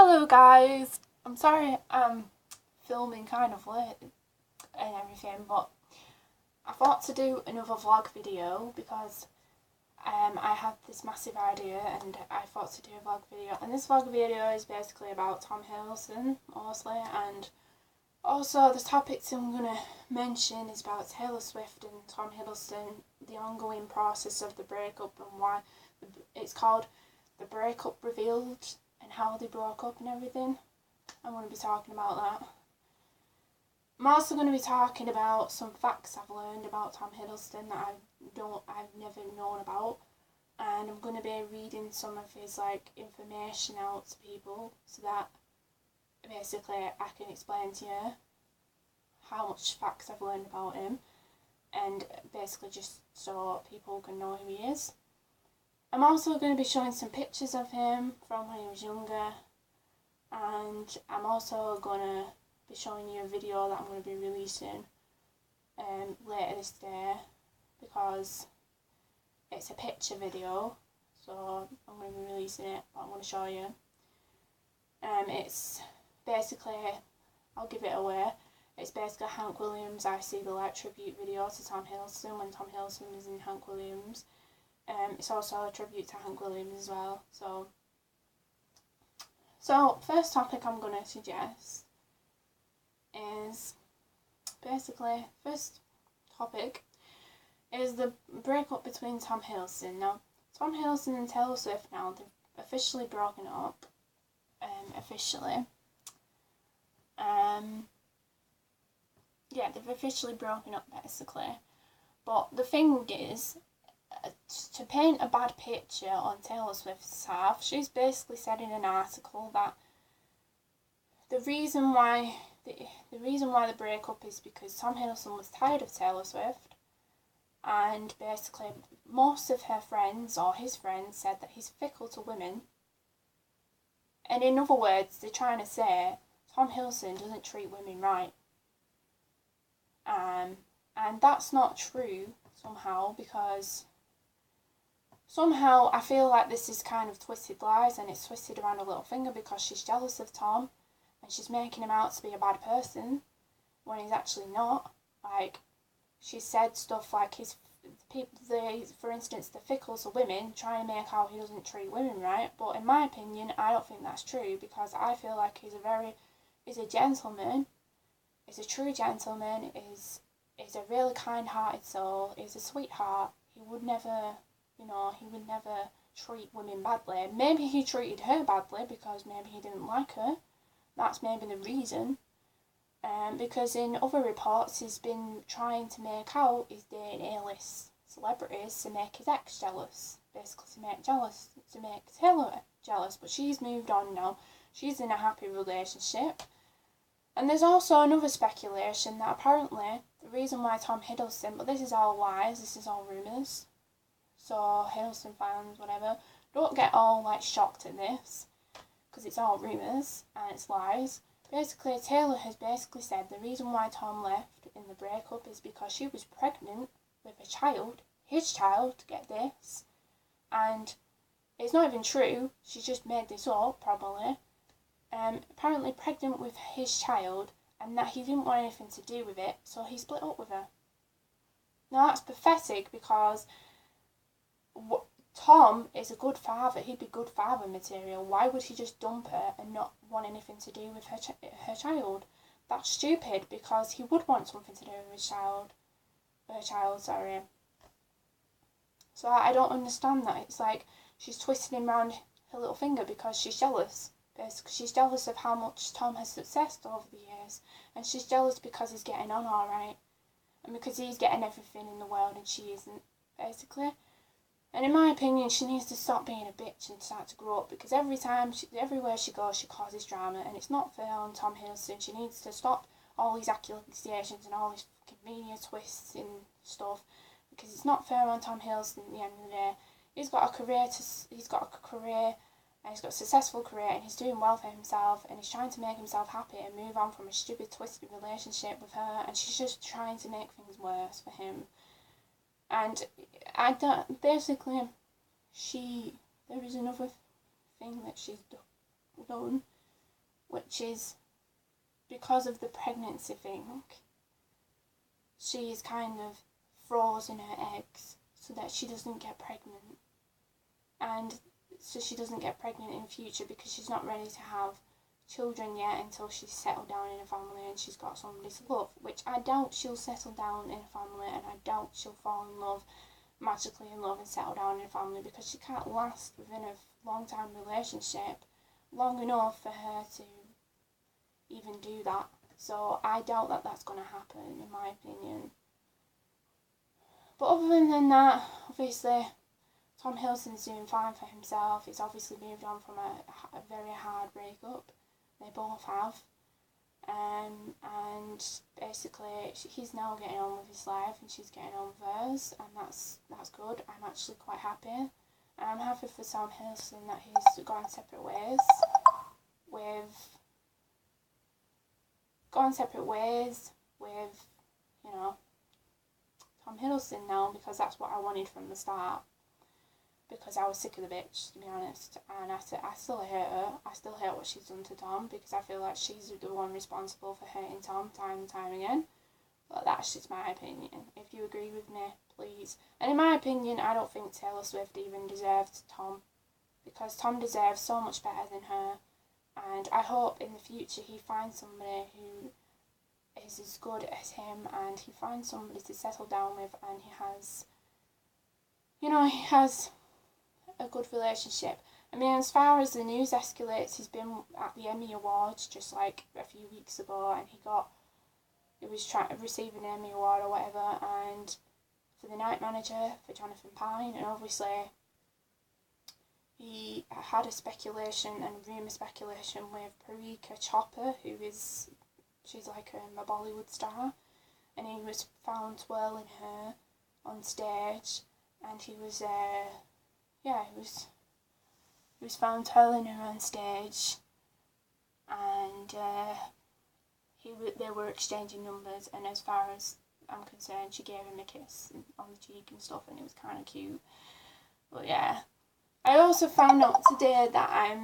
Hello guys, I'm sorry I'm filming kind of late and everything, but I thought to do another vlog video because I had this massive idea and I thought to do a vlog video, and this vlog video is basically about Tom Hiddleston mostly, and also the topics I'm going to mention is about Taylor Swift and Tom Hiddleston, the ongoing process of the breakup and why it's called The Breakup Revealed, and how they broke up and everything. I'm going to be talking about that. I'm also going to be talking about some facts I've learned about Tom Hiddleston that I've never known about, and I'm going to be reading some of his information out to people so that basically I can explain to you how much facts I've learned about him, and basically just so people can know who he is. I'm also going to be showing some pictures of him from when he was younger, and I'm also going to be showing you a video that I'm going to be releasing later this day because it's a picture video, so I'm going to be releasing it, but I'm going to show you. It's basically, I'll give it away, it's basically Hank Williams' I See the Light tribute video to Tom Hiddleston when Tom Hiddleston was in Hank Williams. It's also a tribute to Hank Williams as well. So first topic I'm going to suggest is basically, first topic is the breakup between Tom Hiddleston. Now, Tom Hiddleston and Taylor Swift now, they've officially broken up. They've officially broken up basically. But the thing is, to paint a bad picture on Taylor Swift's half, she's basically said in an article that the reason why the breakup is because Tom Hiddleston was tired of Taylor Swift, and basically most of her friends or his friends said that he's fickle to women. And in other words, they're trying to say Tom Hiddleston doesn't treat women right. And that's not true somehow, because somehow I feel like this is kind of twisted lies, and it's twisted around a little finger because she's jealous of Tom and she's making him out to be a bad person when he's actually not. She said stuff like for instance, the fickles of women try and make out he doesn't treat women right, but in my opinion I don't think that's true, because I feel like he's a gentleman, he's a true gentleman, he's a really kind-hearted soul, he's a sweetheart. He would never treat women badly. Maybe he treated her badly because maybe he didn't like her. That's maybe the reason. Because in other reports he's been trying to make out he's dating A-list celebrities to make his ex jealous. Basically to make Taylor jealous. But she's moved on now. She's in a happy relationship. And there's also another speculation that apparently the reason why Tom Hiddleston, but this is all lies, this is all rumours, so Hiddleston fans, whatever, don't get all shocked at this, because it's all rumours and it's lies. Basically, Taylor has basically said the reason why Tom left in the breakup is because she was pregnant with a child, his child, get this, and it's not even true, she just made this up probably, apparently pregnant with his child, and that he didn't want anything to do with it, so he split up with her. Now that's pathetic, because Tom is a good father, he'd be good father material. Why would he just dump her and not want anything to do with her child? That's stupid, because he would want something to do with her child. So I don't understand that. It's like she's twisting him around her little finger because she's jealous. Basically, she's jealous of how much Tom has successed over the years, and she's jealous because he's getting on alright, and because he's getting everything in the world and she isn't, basically. And in my opinion, she needs to stop being a bitch and start to grow up, because everywhere she goes, she causes drama, and it's not fair on Tom Hiddleston. She needs to stop all these accusations and all these fucking media twists and stuff, because it's not fair on Tom Hiddleston at the end of the day. He's got a career, and he's got a successful career, and he's doing well for himself, and he's trying to make himself happy and move on from a stupid, twisted relationship with her, and she's just trying to make things worse for him. And there is another thing that she's done, which is because of the pregnancy thing, she's kind of frozen her eggs so that she doesn't get pregnant. And so she doesn't get pregnant in the future because she's not ready to have children yet until she's settled down in a family and she's got somebody to love, which I doubt she'll settle down in a family, and I doubt she'll fall in love, magically in love and settle down in a family, because she can't last within a long-time relationship long enough for her to even do that. So I doubt that that's going to happen, in my opinion. But other than that, obviously Tom Hiddleston's doing fine for himself. He's obviously moved on from a very hard breakup. They both have. And basically he's now getting on with his life and she's getting on with hers, and that's good. I'm actually quite happy. And I'm happy for Tom Hiddleston that he's gone separate ways with Tom Hiddleston now, because that's what I wanted from the start. Because I was sick of the bitch, to be honest, and I still hate her. I still hate what she's done to Tom, because I feel like she's the one responsible for hurting Tom time and time again. But that's just my opinion. If you agree with me, please. And in my opinion, I don't think Taylor Swift even deserved Tom, because Tom deserves so much better than her. And I hope in the future he finds somebody who is as good as him, and he finds somebody to settle down with, and he has a good relationship. I mean, as far as the news escalates, he's been at the Emmy Awards just like a few weeks ago, and he was trying to receive an Emmy Award or whatever, and for the night manager for Jonathan Pine, and obviously he had a speculation and rumour speculation with Parika Chopper, she's like a Bollywood star, and he was found twirling her on stage, and he was found twirling her on stage, and they were exchanging numbers, and as far as I'm concerned, she gave him a kiss on the cheek and stuff, and it was kind of cute. But yeah, I also found out today that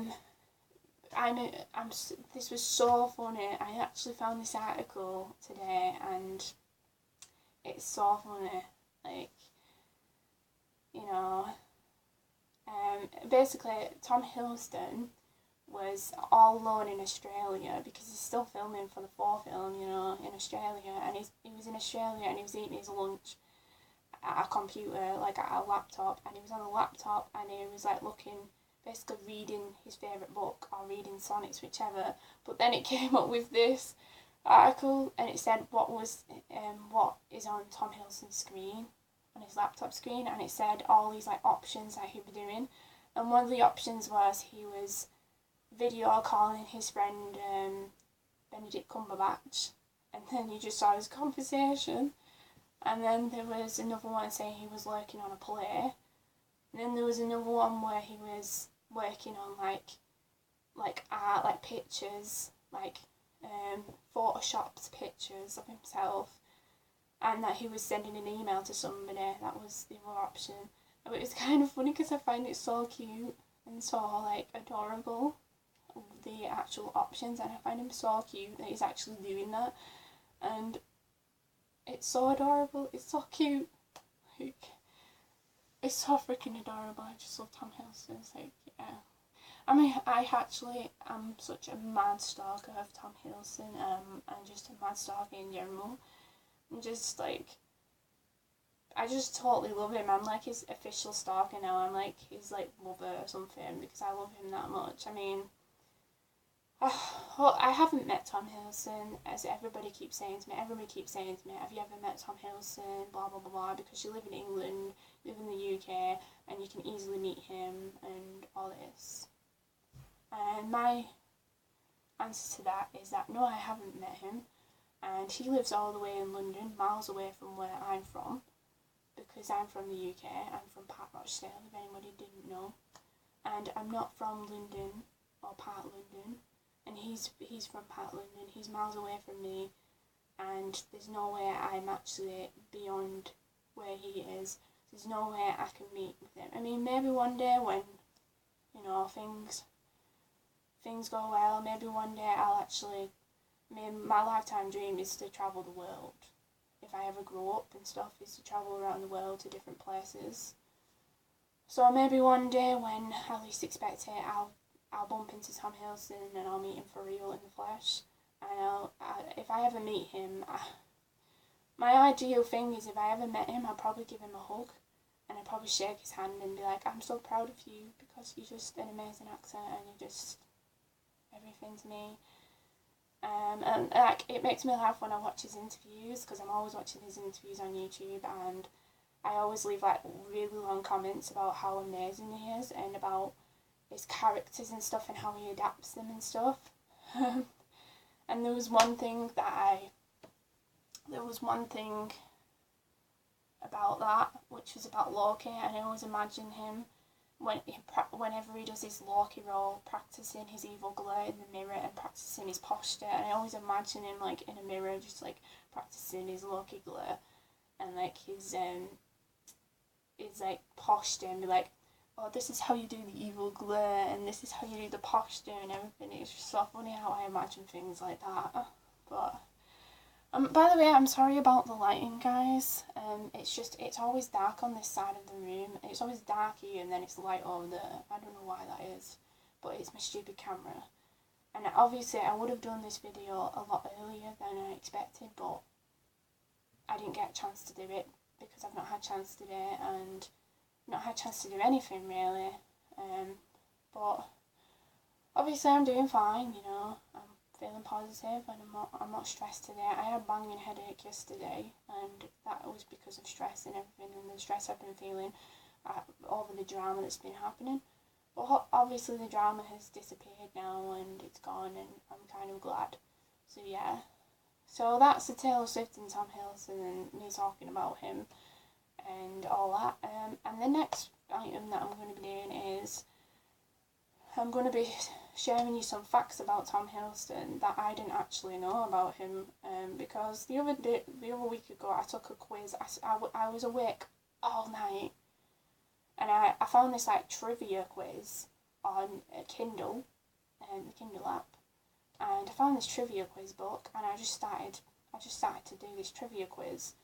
this was so funny. I actually found this article today, and it's so funny. Like, basically Tom Hiddleston was all alone in Australia because he's still filming for the 4th film, in Australia, and he was in Australia and he was eating his lunch at a computer, like at a laptop, and he was on a laptop and he was like basically reading his favourite book or reading sonnets, whichever. But then it came up with this article, and it said what is on Tom Hiddleston's screen, on his laptop screen, and it said all these like options that he'd be doing, and one of the options was he was video calling his friend Benedict Cumberbatch, and then you just saw his conversation, and then there was another one saying he was working on a play, and then there was another one where he was working on like art, like pictures, like photoshopped pictures of himself, and that he was sending an email to somebody. That was the other option. But it was kind of funny because I find it so cute and so like adorable, the actual options, and I find him so cute that he's actually doing that, and it's so adorable, it's so cute, like, it's so freaking adorable. I just love Tom Hiddleston. It's like, yeah. I mean, I actually am such a mad stalker of Tom Hiddleston, and just a mad stalker in general. And just like, I just totally love him. I'm like his official stalker now. I'm like his like lover or something, because I love him that much. I mean, well, I haven't met Tom Hiddleston, as everybody keeps saying to me. Everybody keeps saying to me, have you ever met Tom Hiddleston, blah, blah, blah, blah, because you live in England, you live in the UK, and you can easily meet him, and all this. And my answer to that is that, no, I haven't met him, and he lives all the way in London, miles away from where I'm from, because I'm from the UK, I'm from Pat Rochdale, if anybody didn't know, and I'm not from London, or Pat London, and he's from Pat London. He's miles away from me, and there's no way I'm actually beyond where he is. There's no way I can meet with him. I mean, maybe one day when, things things go well, maybe one day I'll actually, my lifetime dream is to travel the world. If I ever grow up and stuff, is to travel around the world to different places. So maybe one day when I least expect it, I'll bump into Tom Hiddleston and I'll meet him for real in the flesh. And if I ever meet him, my ideal thing is if I ever met him, I'd probably give him a hug. And I'd probably shake his hand and be like, I'm so proud of you because you're just an amazing actor and you're just everything to me. And like, it makes me laugh when I watch his interviews, because I'm always watching his interviews on YouTube, and I always leave like really long comments about how amazing he is and about his characters and stuff and how he adapts them and stuff. And there was one thing about that, which was about Loki, and I always imagine him whenever he does his Loki role, practicing his evil glare in the mirror and practicing his posture, and I always imagine him like in a mirror just like practicing his Loki glare and like his like posture, and be like, oh, this is how you do the evil glare and this is how you do the posture and everything. It's just so funny how I imagine things like that. But by the way, I'm sorry about the lighting, guys. It's always dark on this side of the room. It's always dark here and then it's light over there. I don't know why that is, but it's my stupid camera. And obviously I would have done this video a lot earlier than I expected, but I didn't get a chance to do it because I've not had a chance today and not had a chance to do anything really. But obviously I'm doing fine, you know. I'm feeling positive and I'm not stressed today. I had a banging headache yesterday and that was because of stress and everything, and the stress I've been feeling over the drama that's been happening. But obviously the drama has disappeared now and it's gone, and I'm kind of glad. So yeah. So that's the Taylor Swift and Tom Hiddleston and me talking about him and all that. And the next item that I'm going to be doing is I'm going to be sharing you some facts about Tom Hiddleston that I didn't actually know about him, because the other week ago I took a quiz. I was awake all night and I found this like trivia quiz on Kindle, the Kindle app, and I found this trivia quiz book and I just started to do this trivia quiz.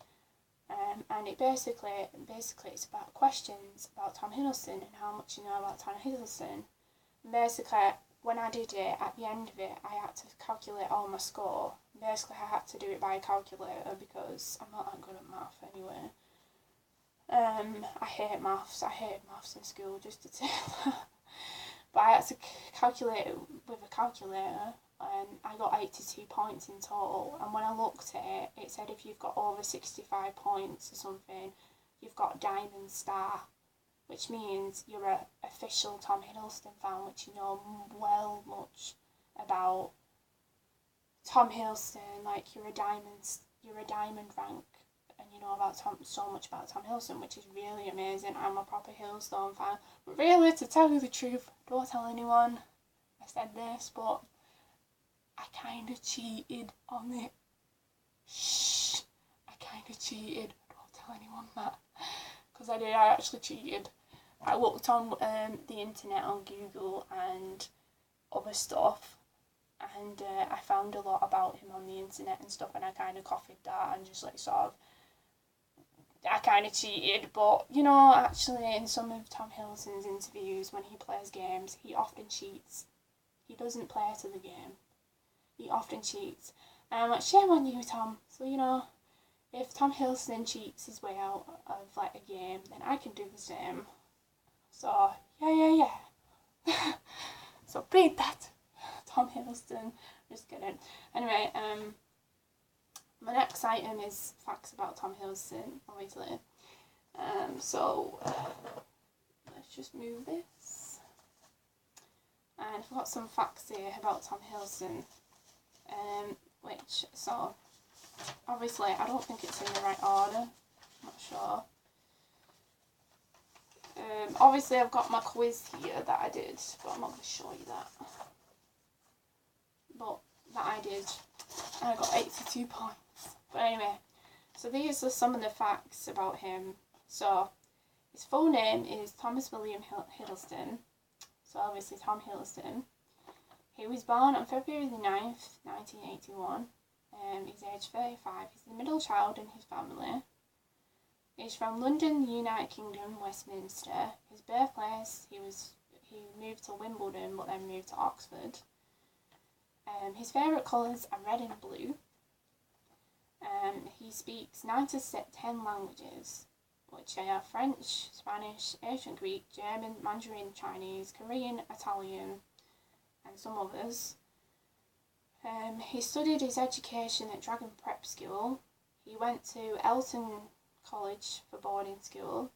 And it basically it's about questions about Tom Hiddleston and how much you know about Tom Hiddleston. And basically, when I did it, at the end of it, I had to calculate all my score. Basically, I had to do it by a calculator because I'm not that good at math anyway. I hate maths. I hated maths in school, just to tell you. But I had to calculate it with a calculator, and I got 82 points in total. And when I looked at it, it said if you've got over 65 points or something, you've got Diamond Star, which means you're an official Tom Hiddleston fan, which you know much about Tom Hiddleston. Like you're a diamond rank, and you know about so much about Tom Hiddleston, which is really amazing. I'm a proper Hiddleston fan. But really, to tell you the truth, don't tell anyone I said this, but I kind of cheated on it. Shh, I kind of cheated. Don't tell anyone that. Because I did, I actually cheated. I looked on the internet on Google and other stuff, and I found a lot about him on the internet and stuff, and I kind of copied that and just like sort of, I kind of cheated. But you know, actually in some of Tom Hiddleston's interviews when he plays games, he often cheats. He doesn't play to the game. He often cheats. And I'm like, shame on you, Tom. So you know, if Tom Hiddleston cheats his way out of like a game, then I can do the same. So yeah. So beat that, Tom Hiddleston. Just kidding. Anyway, my next item is facts about Tom Hiddleston, obviously. So let's just move this. And I've got some facts here about Tom Hiddleston. So obviously I don't think it's in the right order. I'm not sure. Obviously I've got my quiz here that I did, but I'm not going to show you that. But that I did. I got 82 points. But anyway, so these are some of the facts about him. So his full name is Thomas William Hiddleston. So obviously Tom Hiddleston. was born on February the 9th, 1981. He's aged 35. He's the middle child in his family. He's from London, United Kingdom, Westminster. His birthplace, he moved to Wimbledon but then moved to Oxford. His favourite colours are red and blue. He speaks 9 to 10 languages, which are French, Spanish, Ancient Greek, German, Mandarin, Chinese, Korean, Italian, and some others. He studied his education at Dragon Prep School. He went to Elton College for boarding school.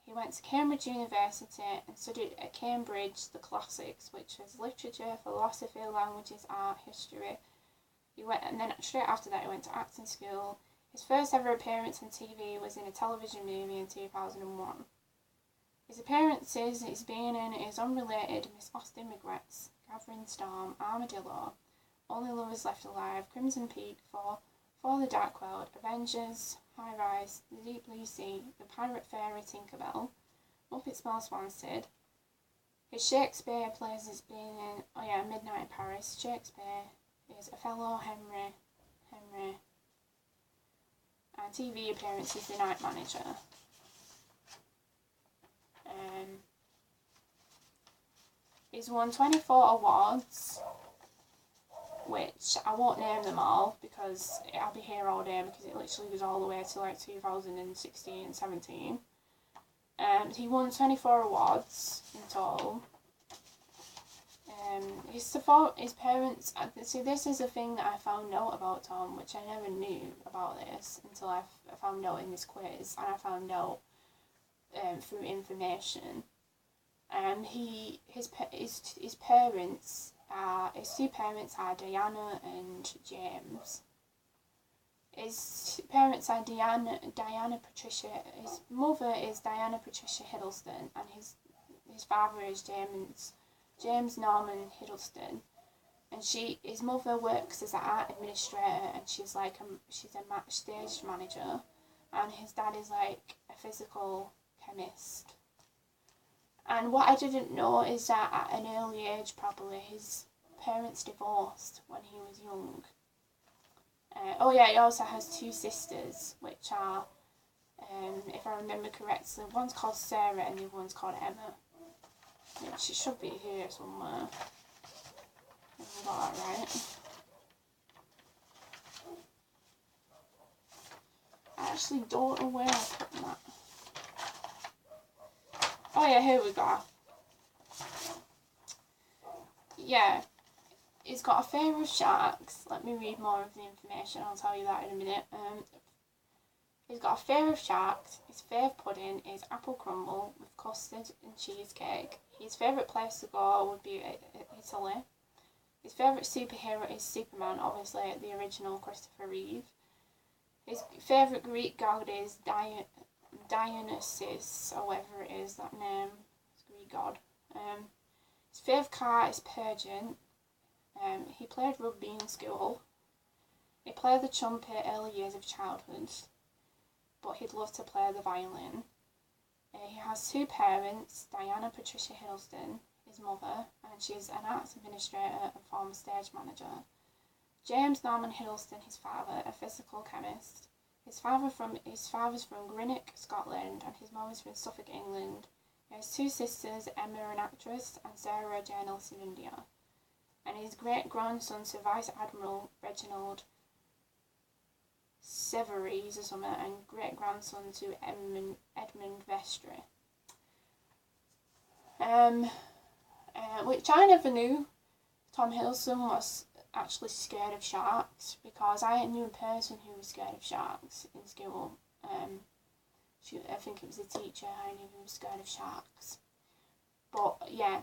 He went to Cambridge University and studied at Cambridge the classics, which was literature, philosophy, languages, art, history. And then straight after that he went to acting school. His first ever appearance on TV was in a television movie in 2001. His appearances he's been in is Unrelated, Miss Austen Regrets, Gathering Storm, Armadillo, Only Lovers Left Alive, Crimson Peak, For the Dark World, Avengers, High Rise, The Deep Blue Sea, The Pirate Fairy Tinkerbell, Muppets Most Wanted. His Shakespeare plays has been in Midnight in Paris. Shakespeare is Othello, Henry, and TV appearances The Night Manager. He's won 24 awards, which I won't name them all because I'll be here all day because it literally goes all the way to like 2016 and 17. He won 24 awards in total. His parents, see, this is a thing that I found out about Tom, which I never knew about this until I found out in this quiz, and I found out through information. His two parents are Diana and James. His parents are Diana Patricia. His mother is Diana Patricia Hiddleston, and his father is James Norman Hiddleston. And his mother works as an art administrator, and she's a stage manager, and his dad is like a physical chemist. And what I didn't know is that at an early age, probably, his parents divorced when he was young. He also has two sisters, which are, if I remember correctly, one's called Sarah and the other one's called Emma. Which it should be here somewhere. If I got that right. I actually don't know where I put that. Oh yeah, here we go. Yeah, he's got a fear of sharks. Let me read more of the information, I'll tell you that in a minute. He's got a fear of sharks. His favourite pudding is apple crumble with custard and cheesecake. His favourite place to go would be Italy. His favourite superhero is Superman, obviously the original Christopher Reeve. His favourite Greek god is Dionysus, or whatever it is, that name. It's a Greek god. His favourite car is Purgent. He played rugby in school. He played the trumpet early years of childhood, but he'd love to play the violin. He has two parents, Diana Patricia Hiddleston, his mother, and she's an arts administrator and former stage manager. James Norman Hiddleston, his father, a physical chemist. His father's from Greenock, Scotland, and his mother's from Suffolk, England. He has two sisters, Emma, an actress, and Sarah, a journalist in India. And his great-grandson, Sir Vice Admiral Reginald Severies or something, and great-grandson to Edmund Vestry. Which I never knew Tom Hiddleston was actually scared of sharks, because I knew a person who was scared of sharks in school. I think it was a teacher, I knew he was scared of sharks. But yeah,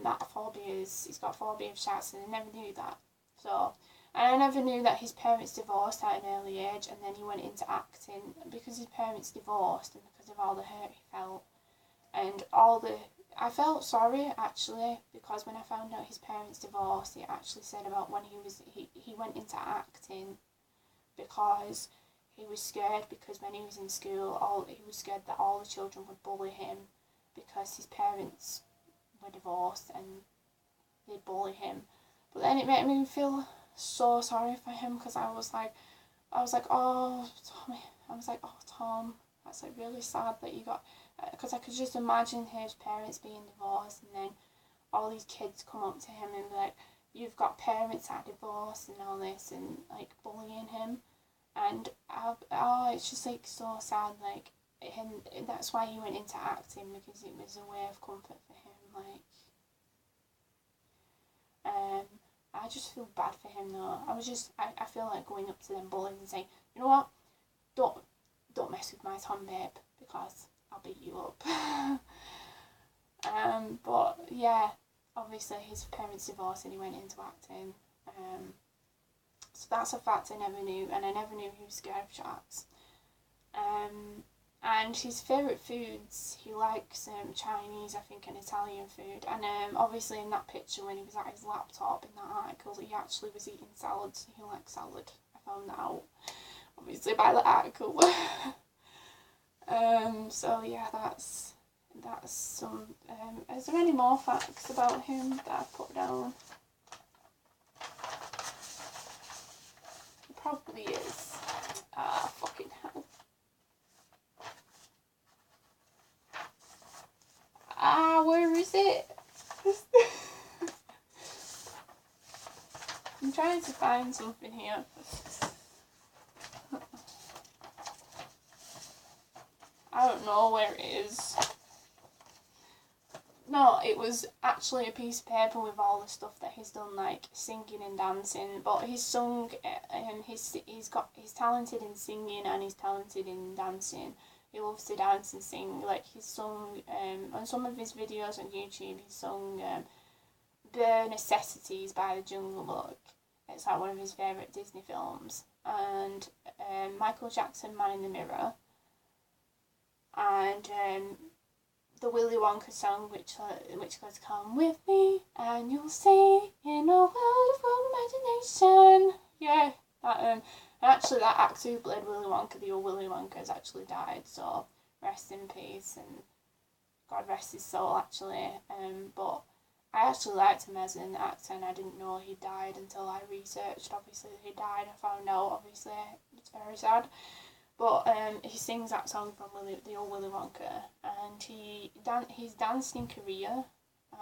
that phobia he's got a phobia of sharks, and I never knew that. So, and I never knew that his parents divorced at an early age, and then he went into acting because his parents divorced and because of all the hurt he felt. And I felt sorry, actually, because when I found out his parents divorced, it actually said about when he went into acting because he was scared, because when he was in school, he was scared that all the children would bully him because his parents were divorced, and they bully him. But then it made me feel so sorry for him, because I was like, oh, Tommy. I was like, oh, Tom, that's like really sad that you got, because I could just imagine his parents being divorced, and then all these kids come up to him and be like, you've got parents that are divorced and all this, and like bullying him. And it's just like so sad, like, and that's why he went into acting, because it was a way of comfort for him. Like, I just feel bad for him though. I feel like going up to them bullies and saying, you know what, don't mess with my Tom, babe, because I'll beat you up. But yeah, obviously his parents divorced and he went into acting. So that's a fact I never knew, and I never knew he was scared of sharks. And his favourite foods, he likes Chinese, I think, and Italian food. And obviously in that picture when he was at his laptop in that article, he actually was eating salads. He likes salad. I found that out, obviously, by the article. So yeah, that's some. Is there any more facts about him that I've put down? There probably is. Fucking hell. Where is it? I'm trying to find something here. I don't know where it is. No, it was actually a piece of paper with all the stuff that he's done, like singing and dancing. But he's sung, he's talented in singing and he's talented in dancing. He loves to dance and sing. Like, he's sung on some of his videos on YouTube. He's sung "Bare Necessities" by the Jungle Book. It's like one of his favourite Disney films. And Michael Jackson, "Man in the Mirror." And the Willy Wonka song, which goes, "Come with me and you'll see in a world of imagination." Yeah, that actually that actor who played Willy Wonka, the old Willy Wonka, has actually died. So rest in peace and God rest his soul. Actually, but I actually liked him as an actor, and I didn't know he died until I researched. Obviously, he died. I found out. Obviously, it's very sad. But he sings that song from the old Willy Wonka, and he's danced in Korea,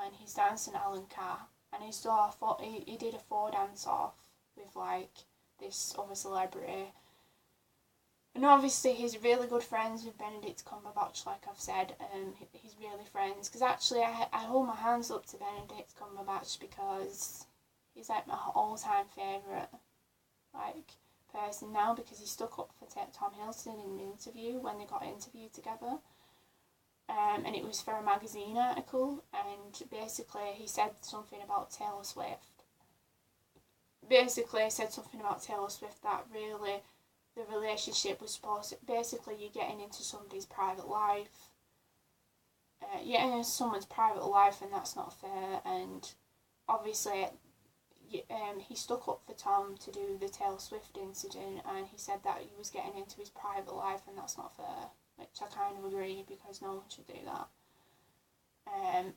and he's danced in Alan Carr, and he did a 4 dance off with like this other celebrity, and obviously he's really good friends with Benedict Cumberbatch, like I've said. He's really friends, because actually I hold my hands up to Benedict Cumberbatch, because he's like my all-time favourite like person now, because he stuck up for Tom Hiddleston in an interview when they got interviewed together, and it was for a magazine article, and basically he said something about Taylor Swift. That really the relationship was supposed to, basically you're getting into somebody's private life, someone's private life, and that's not fair. And obviously he stuck up for Tom to do the Taylor Swift incident, and he said that he was getting into his private life, and that's not fair, which I kind of agree, because no one should do that.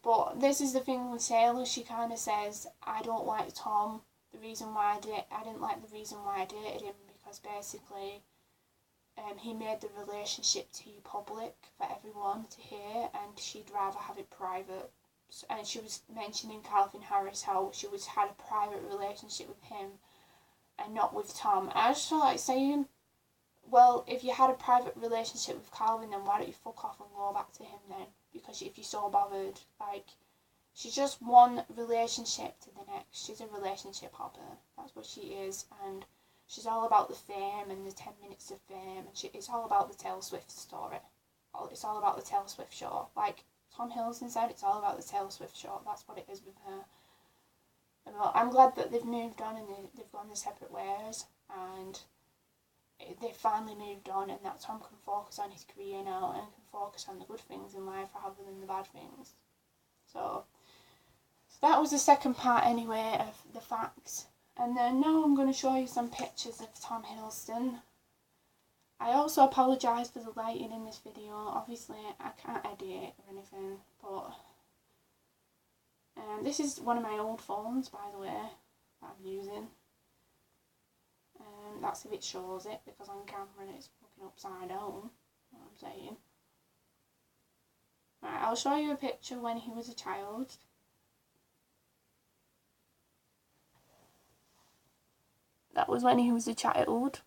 But this is the thing with Taylor. She kind of says, I don't like Tom. I didn't like the reason why I dated him, because basically he made the relationship too public for everyone to hear, and she'd rather have it private. And she was mentioning Calvin Harris, how she had a private relationship with him and not with Tom. I just feel like saying, well, if you had a private relationship with Calvin, then why don't you fuck off and go back to him then? Because if you're so bothered, like, she's just one relationship to the next. She's a relationship hopper. That's what she is. And she's all about the fame and the 10 minutes of fame. And it's all about the Taylor Swift story. It's all about the Taylor Swift show. Like Tom Hiddleston said, it's all about the Taylor Swift show. That's what it is with her. And I'm glad that they've moved on and they've gone their separate ways. And they've finally moved on, and that Tom can focus on his career now and can focus on the good things in life rather than the bad things. So that was the second part anyway of the facts. And then now I'm going to show you some pictures of Tom Hiddleston. I also apologise for the lighting in this video. Obviously I can't edit it or anything, but This is one of my old phones, by the way, that I'm using. That's if it shows it, because on camera it's fucking upside down. You know what I'm saying? Right, I'll show you a picture when he was a child. That was when he was a child.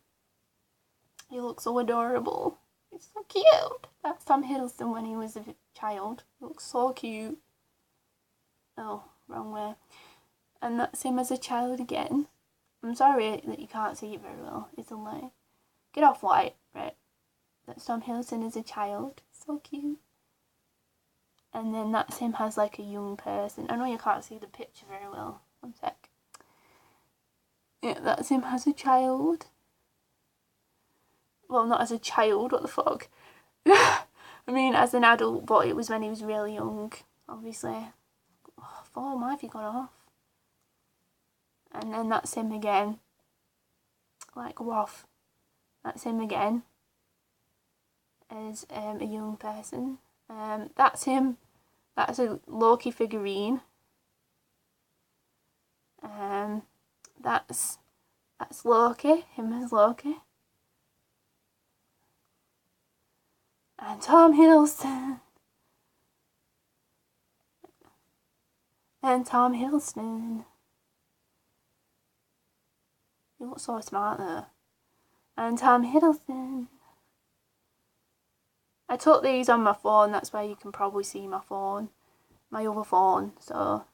He looks so adorable. He's so cute. That's Tom Hiddleston when he was a child. He looks so cute. Oh, wrong way. And that's him as a child again. I'm sorry that you can't see it very well. It's a lie. Get off white, right? That's Tom Hiddleston as a child. So cute. And then that's him as like a young person. I know you can't see the picture very well. One sec. Yeah, that's him as a child. Well, not as a child, what the fuck? I mean, as an adult, but it was when he was really young, obviously. Oh, phone, why have you gone off? And then that's him again. Like, waff. That's him again. As a young person. That's him. That's a Loki figurine. That's Loki. Him as Loki. And Tom Hiddleston. And Tom Hiddleston. You look so smart there. And Tom Hiddleston. I took these on my phone, that's why you can probably see my phone. My other phone, so.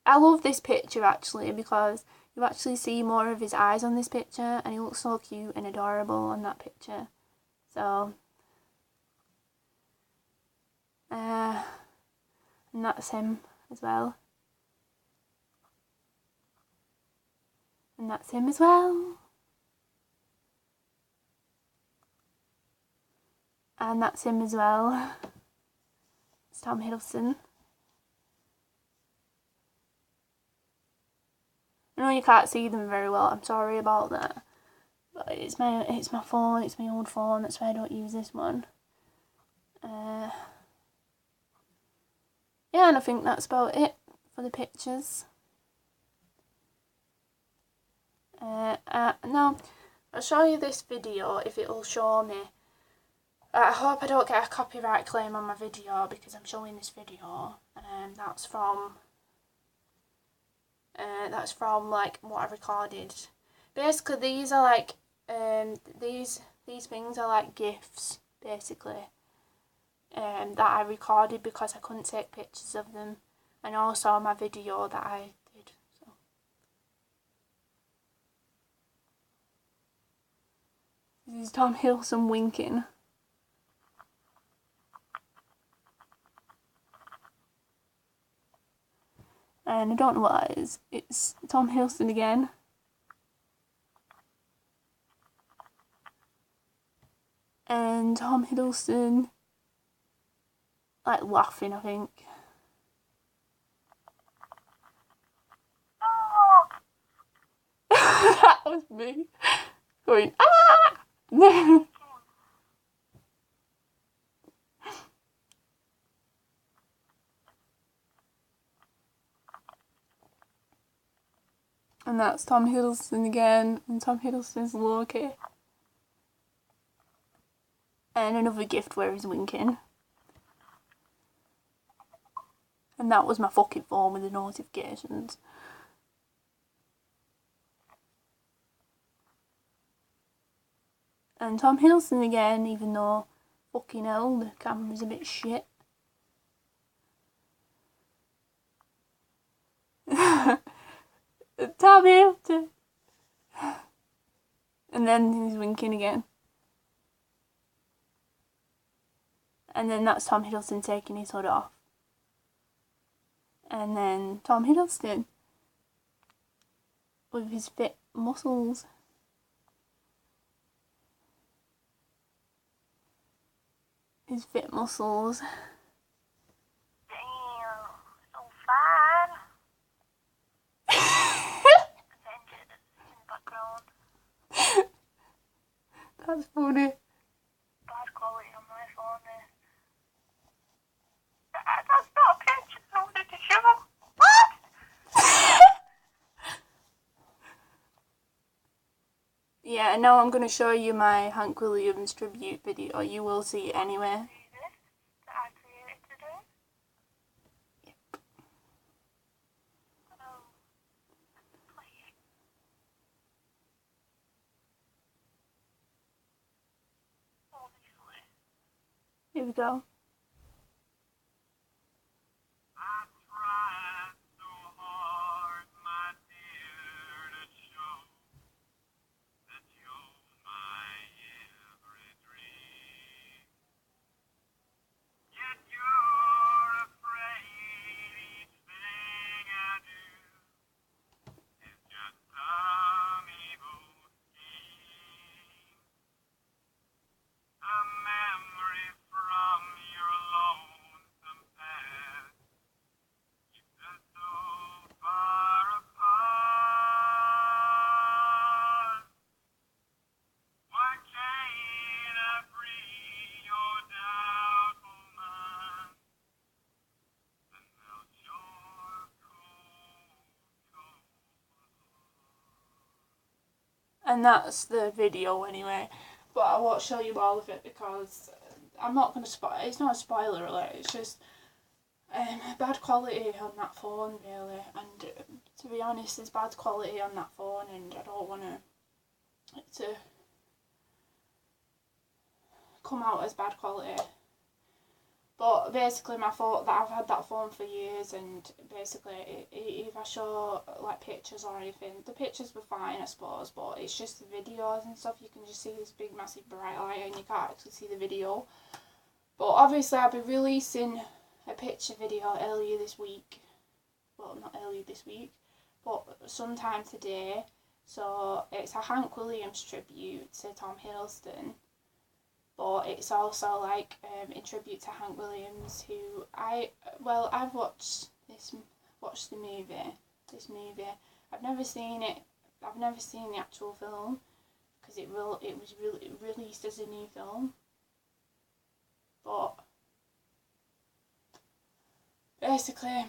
I love this picture actually, because you actually see more of his eyes on this picture, and he looks so cute and adorable on that picture. So. And that's him as well. And that's him as well. And that's him as well. It's Tom Hiddleston. I know you can't see them very well, I'm sorry about that. But it's my phone, it's my old phone, that's why I don't use this one. Yeah, and I think that's about it for the pictures. Now, I'll show you this video if it'll show me. I hope I don't get a copyright claim on my video because I'm showing this video. That's from like what I recorded. Basically, these are like these things are like gifs basically. That I recorded because I couldn't take pictures of them, and also my video that I did. So. This is Tom Hiddleston winking. And I don't know what that is. It's Tom Hiddleston again. And Tom Hiddleston like laughing, I think. That was me going ah. And that's Tom Hiddleston again, and Tom Hiddleston's Loki. And another gift where he's winking. And that was my fucking phone with the notifications. And Tom Hiddleston again, even though fucking hell, the camera's a bit shit. Tom Hiddleston. And then he's winking again. And then that's Tom Hiddleston taking his hood off. And then Tom Hiddleston with his fit muscles. His fit muscles. Damn, so fine. That's funny. Bad quality on my phone there. That's not a picture. Yeah, and now I'm going to show you my Hank Williams tribute video. You will see it anyway. That I created today? Yep. Oh, please. Obviously. Here we go. And that's the video anyway. But I won't show you all of it because I'm not going to spoil. It's not a spoiler alert. It's just bad quality on that phone, really. And to be honest, there's bad quality on that phone, and I don't want it to come out as bad quality. But basically, my phone, that I've had that phone for years, and basically, if I show like pictures or anything, the pictures were fine, I suppose. But it's just the videos and stuff. You can just see this big, massive bright light, and you can't actually see the video. But obviously, I'll be releasing a picture video earlier this week. Well, not earlier this week, but sometime today. So it's a Hank Williams tribute to Tom Hiddleston. But it's also like in tribute to Hank Williams, who I've watched the movie. This movie, I've never seen it. I've never seen the actual film because it was released as a new film. But basically,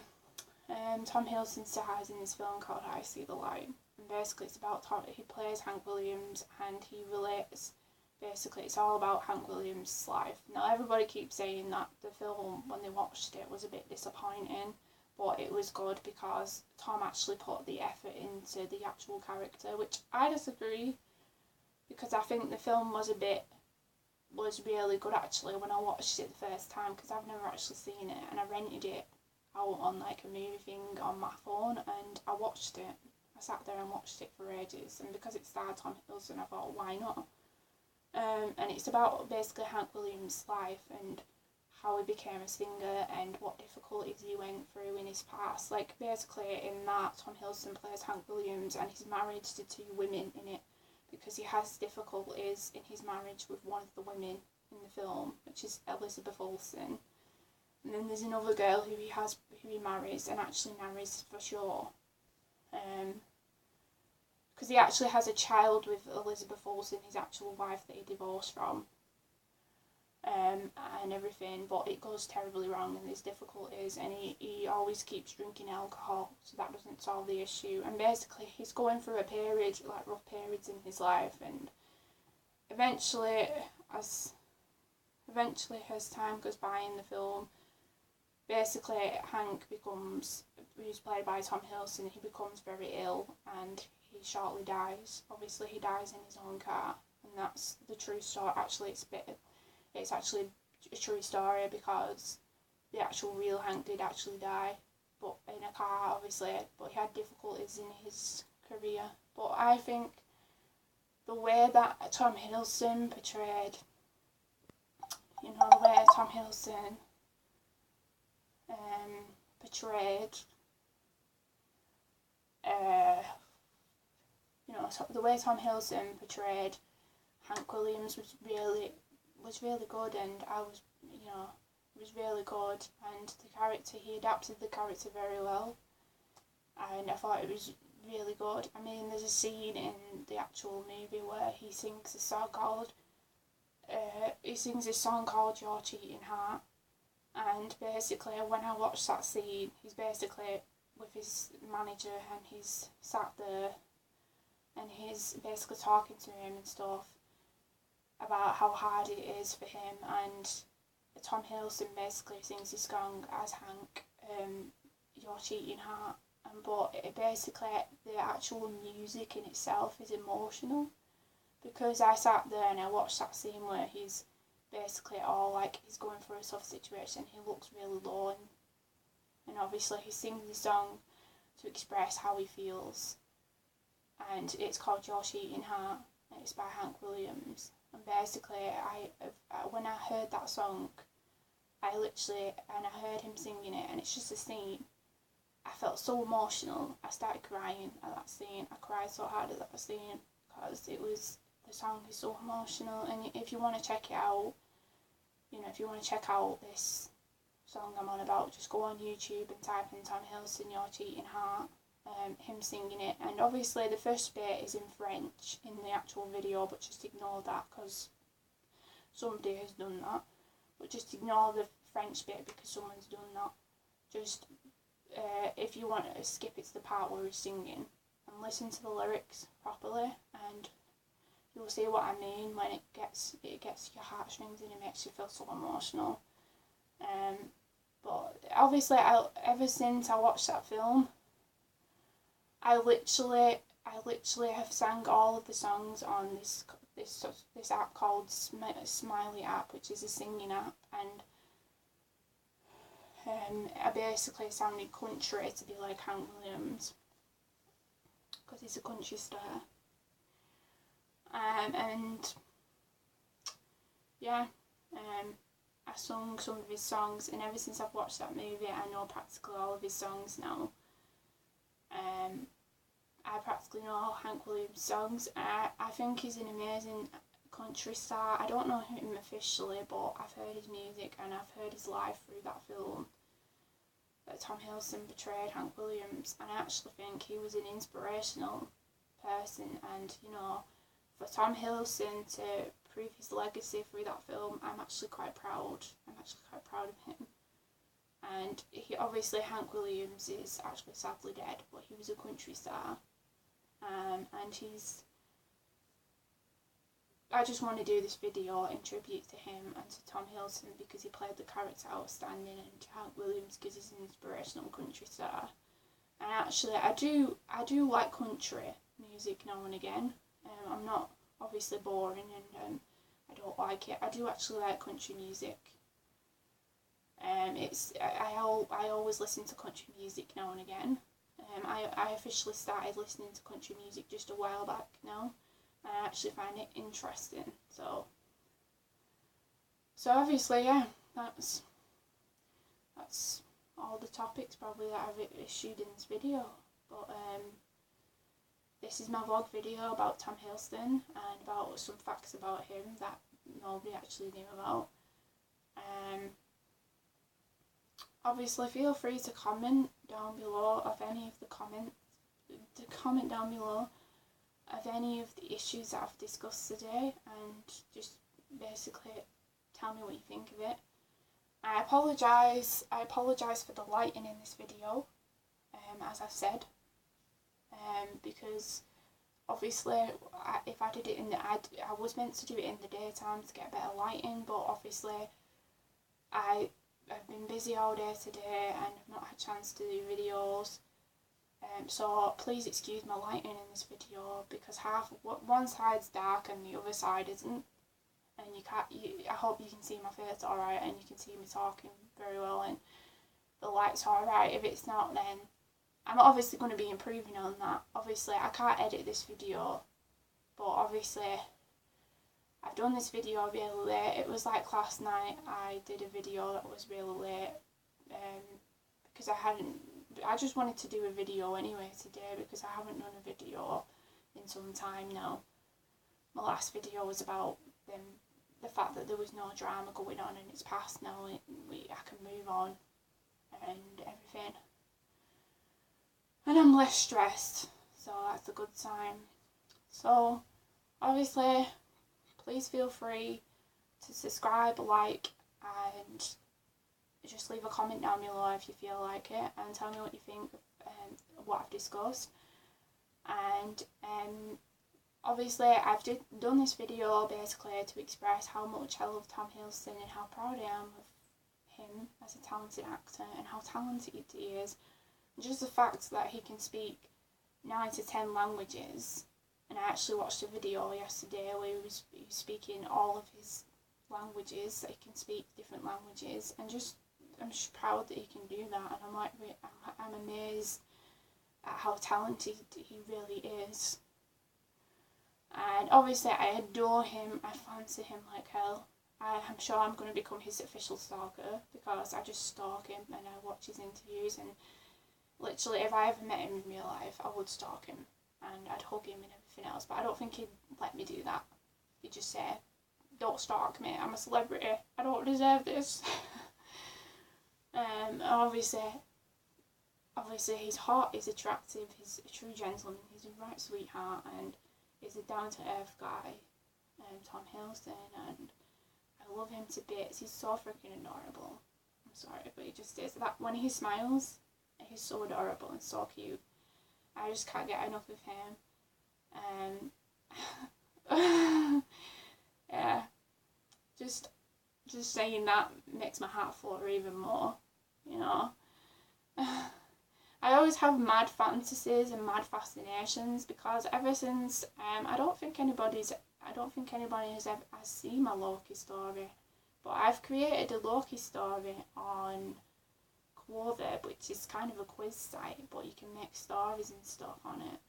Tom Hiddleston stars in this film called I See the Light, and basically it's about Tom. He plays Hank Williams, and he relates. Basically, it's all about Hank Williams' life. Now, everybody keeps saying that the film, when they watched it, was a bit disappointing, but it was good because Tom actually put the effort into the actual character, which I disagree, because I think the film was really good, actually, when I watched it the first time, because I've never actually seen it, and I rented it out on, like, a movie thing on my phone, and I watched it. I sat there and watched it for ages, and because it starred Tom Hiddleston, I thought, why not? And it's about basically Hank Williams' life and how he became a singer and what difficulties he went through in his past. Like, basically in that, Tom Hiddleston plays Hank Williams, and he's married to two women in it because he has difficulties in his marriage with one of the women in the film, which is Elizabeth Olsen. And then there's another girl who he marries and actually marries for sure. Because he actually has a child with Elizabeth Olsen, his actual wife that he divorced from, and everything, but it goes terribly wrong and there's difficulties, and he always keeps drinking alcohol, so that doesn't solve the issue. And basically he's going through a period, like rough periods in his life, and eventually as time goes by in the film, basically Hank who's played by Tom Hiddleston, he becomes very ill and he shortly dies. Obviously, he dies in his own car, and that's the true story. Actually, it's actually a true story because the actual real Hank did actually die, but in a car, obviously. But he had difficulties in his career. But I think the way that Tom Hiddleston portrayed, the way Tom Hiddleston portrayed. The way Tom Hiddleston portrayed Hank Williams was really good, and it was really good, and he adapted the character very well, and I thought it was really good. I mean, there's a scene in the actual movie where he sings a song called Your Cheating Heart, and basically when I watched that scene, he's basically with his manager and he's sat there and he's basically talking to him and stuff about how hard it is for him, and Tom Hiddleston basically sings his song as Hank, Your Cheating Heart, but basically the actual music in itself is emotional, because I sat there and I watched that scene where he's basically all like, he's going through a tough situation, he looks really low, and obviously he's singing the song to express how he feels, and it's called Your Cheating Heart, and it's by Hank Williams. And basically, when I heard that song, I heard him singing it, and it's just a scene. I felt so emotional. I started crying at that scene. I cried so hard at that scene because the song is so emotional. And if you want to check it out, if you want to check out this song I'm on about, just go on YouTube and type in Tom Hiddleston, Your Cheating Heart. Him singing it, and obviously the first bit is in French in the actual video, but just ignore that because somebody has done that. But just ignore the French bit because someone's done that. Just if you want to skip it to the part where he's singing and listen to the lyrics properly, and you'll see what I mean when it gets your heartstrings and it makes you feel so emotional. But obviously, ever since I watched that film, I literally have sang all of the songs on this app called Smiley app, which is a singing app, and I basically sounded country to be like Hank Williams, because he's a country star. And yeah, I sung some of his songs, and ever since I've watched that movie, I know practically all of his songs now. I practically know all Hank Williams songs. I think he's an amazing country star. I don't know him officially, but I've heard his music and I've heard his life through that film that Tom Hiddleston portrayed Hank Williams, and I actually think he was an inspirational person, and for Tom Hiddleston to prove his legacy through that film, I'm actually quite proud. I'm actually quite proud of him. And obviously Hank Williams is actually sadly dead, but he was a country star. And I just want to do this video in tribute to him and to Tom Hiddleston, because he played the character outstanding, and Hank Williams because he's an inspirational country star. And actually, I do like country music now and again. I'm not obviously boring, and I don't like it. I do actually like country music. I always listen to country music now and again. I officially started listening to country music just a while back now, and I actually find it interesting. So obviously, yeah, that's all the topics probably that I've issued in this video. But this is my vlog video about Tom Hiddleston and about some facts about him that nobody actually knew about. Obviously, feel free to comment down below of any of the comment down below of any of the issues that I've discussed today, and just basically tell me what you think of it. I apologise for the lighting in this video, as I've said, because obviously if I did it I was meant to do it in the daytime to get better lighting, but obviously I've been busy all day today and I've not had a chance to do videos, so please excuse my lighting in this video, because one side's dark and the other side isn't, and I hope you can see my face alright and you can see me talking very well and the light's alright. If it's not, then I'm obviously going to be improving on that. Obviously I can't edit this video, but obviously I've done this video really late. It was like last night I did a video that was really late, because I just wanted to do a video anyway today, because I haven't done a video in some time now. My last video was about the fact that there was no drama going on, and it's past now, I can move on and everything. And I'm less stressed, so that's a good sign. So obviously, please feel free to subscribe, like, and just leave a comment down below if you feel like it, and tell me what you think of what I've discussed. And obviously I've done this video basically to express how much I love Tom Hiddleston and how proud I am of him as a talented actor and how talented he is. Just the fact that he can speak 9 to 10 languages, and I actually watched a video yesterday where he was speaking all of his languages, that he can speak different languages, and I'm just proud that he can do that, and I'm amazed at how talented he really is. And obviously I adore him, I fancy him like hell. I'm sure I'm going to become his official stalker because I just stalk him and I watch his interviews, and literally if I ever met him in real life I would stalk him and I'd hug him and everything else, but I don't think he'd let me do that. He'd just say, don't stalk me, I'm a celebrity, I don't deserve this. Obviously he's hot, he's attractive, he's a true gentleman, he's a right sweetheart, and he's a down-to-earth guy, Tom Hiddleston, and I love him to bits. He's so freaking adorable. I'm sorry, but he just is. That when he smiles, he's so adorable and so cute. I just can't get enough of him. Yeah, just saying that makes my heart flutter even more, you know. I always have mad fantasies and mad fascinations because ever since I don't think anybody has ever seen my Loki story, but I've created a Loki story on Quother, which is kind of a quiz site, but you can make stories and stuff on it.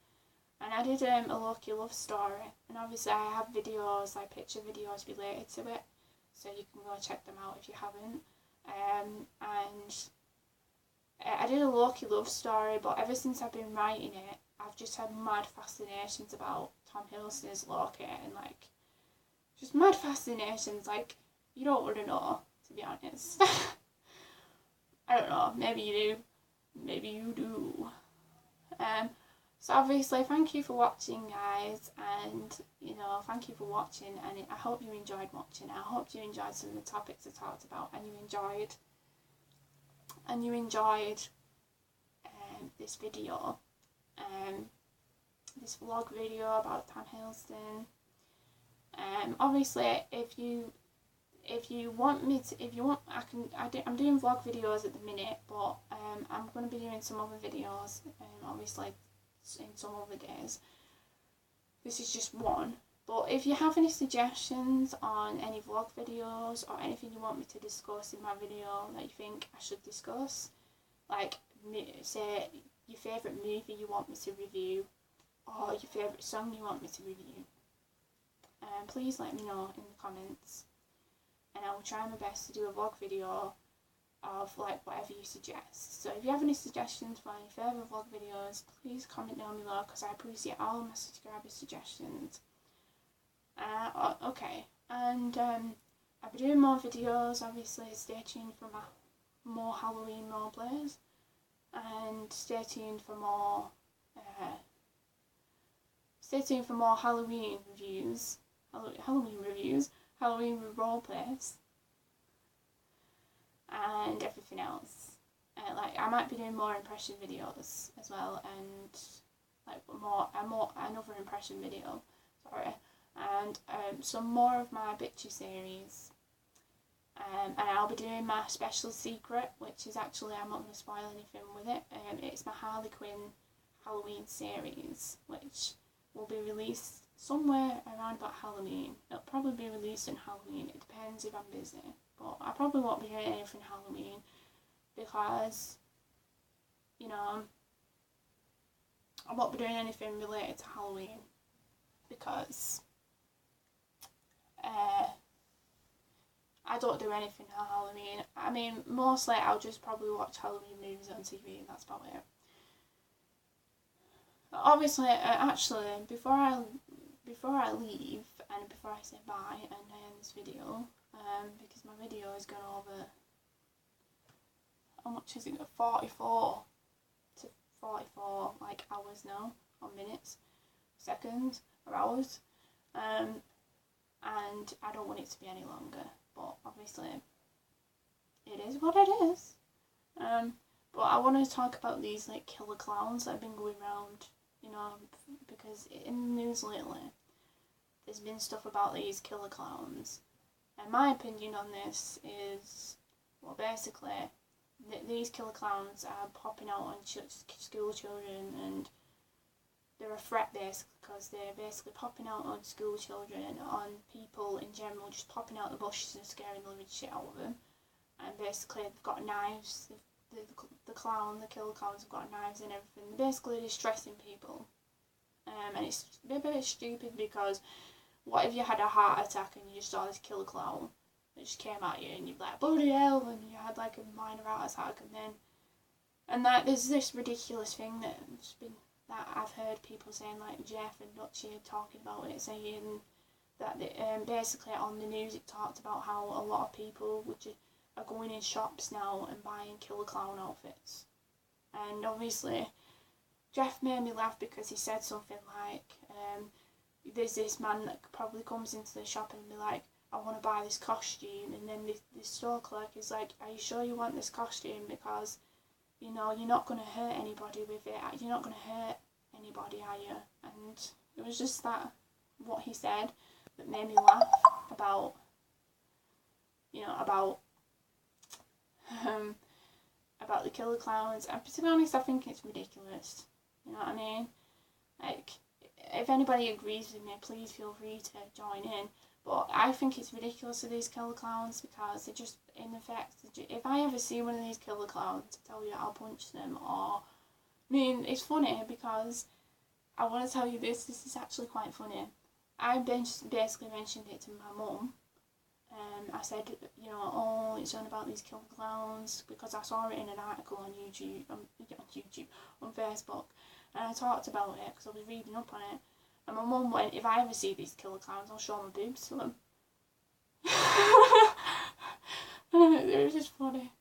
And I did a Loki love story, and obviously I have videos, like picture videos related to it, so you can go check them out if you haven't. And I did a Loki love story, but ever since I've been writing it, I've just had mad fascinations about Tom Hiddleston as Loki, and like, just mad fascinations, like, you don't want to know, to be honest. I don't know, maybe you do, maybe you do. So obviously, thank you for watching, guys, and, you know, thank you for watching, and I hope you enjoyed watching. I hope you enjoyed some of the topics I talked about, and you enjoyed this video, this vlog video about Tom Hiddleston. Obviously, if you want, I'm doing vlog videos at the minute, but I'm going to be doing some other videos, obviously in some other days. This is just one. But if you have any suggestions on any vlog videos or anything you want me to discuss in my video that you think I should discuss, like say your favourite movie you want me to review or your favourite song you want me to review, please let me know in the comments, and I will try my best to do a vlog video of like whatever you suggest. So if you have any suggestions for any further vlog videos, please comment down below because I appreciate all my subscribers' suggestions. Okay, and I'll be doing more videos, obviously stay tuned for more Halloween roleplays, and stay tuned for more Halloween reviews, Halloween roleplays, and everything else. Like I might be doing more impression videos as well, and like another impression video. Sorry. And some more of my Picture series, and I'll be doing my special secret, which is actually, I'm not going to spoil anything with it, it's my Harley Quinn Halloween series, which will be released somewhere around about Halloween. It'll probably be released in Halloween, it depends if I'm busy, but I probably won't be doing anything Halloween because, you know, I won't be doing anything related to Halloween because I don't do anything on Halloween. I mean, mostly I'll just probably watch Halloween movies on TV and that's about it. But obviously, actually, before I leave and before I say bye and I end this video, because my video has gone over, how much is it? 44 like hours now, or minutes, seconds, or hours. And I don't want it to be any longer, but obviously it is what it is. But I want to talk about these like killer clowns that have been going around you know, because in the news lately, there's been stuff about these killer clowns. And my opinion on this is, well, basically, these killer clowns are popping out on school children, and they're a threat basically because they're basically popping out on school children, on people in general, just popping out the bushes and scaring the living shit out of them. And basically they've got knives, the killer clowns have got knives and everything. They're basically distressing people. And it's a bit stupid because what if you had a heart attack and you just saw this killer clown that just came at you and you'd be like, bloody hell, and you had like a minor heart attack, and that there's this ridiculous thing that I've heard people saying, like Jeff and Dutchie talking about it, saying that basically on the news it talked about how a lot of people are going in shops now and buying killer clown outfits. And obviously Jeff made me laugh because he said something like, there's this man that probably comes into the shop and be like, I want to buy this costume, and then the store clerk is like, are you sure you want this costume, because you know you're not going to hurt anybody with it, you're not going to hurt anybody, are you? And it was just that, what he said, that made me laugh about, you know, about the killer clowns. And to be honest, I think it's ridiculous, you know what I mean? Like, if anybody agrees with me, please feel free to join in. But I think it's ridiculous of these killer clowns because they just, in effect, if I ever see one of these killer clowns, I tell you, I'll punch them. Or, I mean, it's funny because I want to tell you this is actually quite funny. I basically mentioned it to my mum. I said, you know, oh, it's on about these killer clowns, because I saw it in an article on Facebook, and I talked about it because I was reading up on it. And my mum went, if I ever see these killer clowns, I'll show my boobs to them. It was just funny.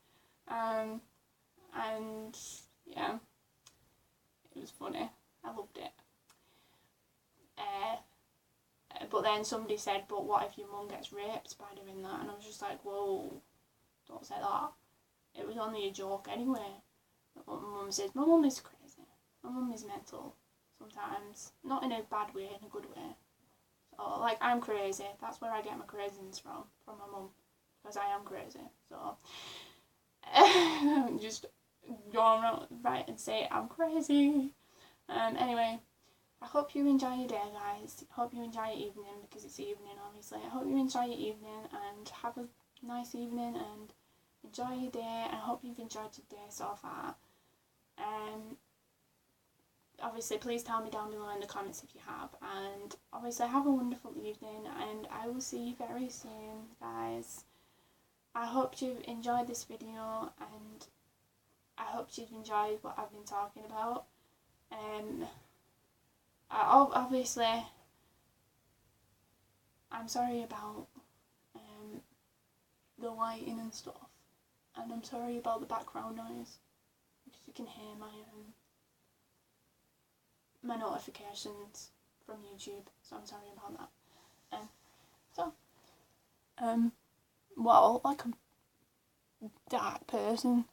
And yeah, it was funny. I loved it. But then somebody said, but what if your mum gets raped by doing that? And I was just like, whoa, don't say that. It was only a joke anyway. But what my mum says, my mum is crazy. My mum is mental. Sometimes, not in a bad way, in a good way. So, like, I'm crazy. That's where I get my craziness from my mum, because I am crazy. So, just go on right and say I'm crazy. Anyway, I hope you enjoy your day, guys. I hope you enjoy your evening, because it's evening, obviously. I hope you enjoy your evening and have a nice evening and enjoy your day. And I hope you've enjoyed your day so far. Obviously, please tell me down below in the comments if you have. And obviously, have a wonderful evening. And I will see you very soon, guys. I hope you've enjoyed this video. And I hope you've enjoyed what I've been talking about. Obviously, I'm sorry about the lighting and stuff. And I'm sorry about the background noise. Because you can hear my notifications from YouTube, so I'm sorry about that. Well, like a dark person,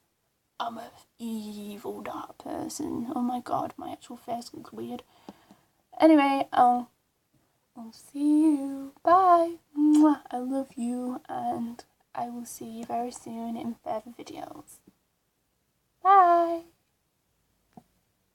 I'm an evil dark person. Oh my god, my actual face looks weird. Anyway, I'll see you. Bye. Mwah. I love you, and I will see you very soon in further videos. Bye.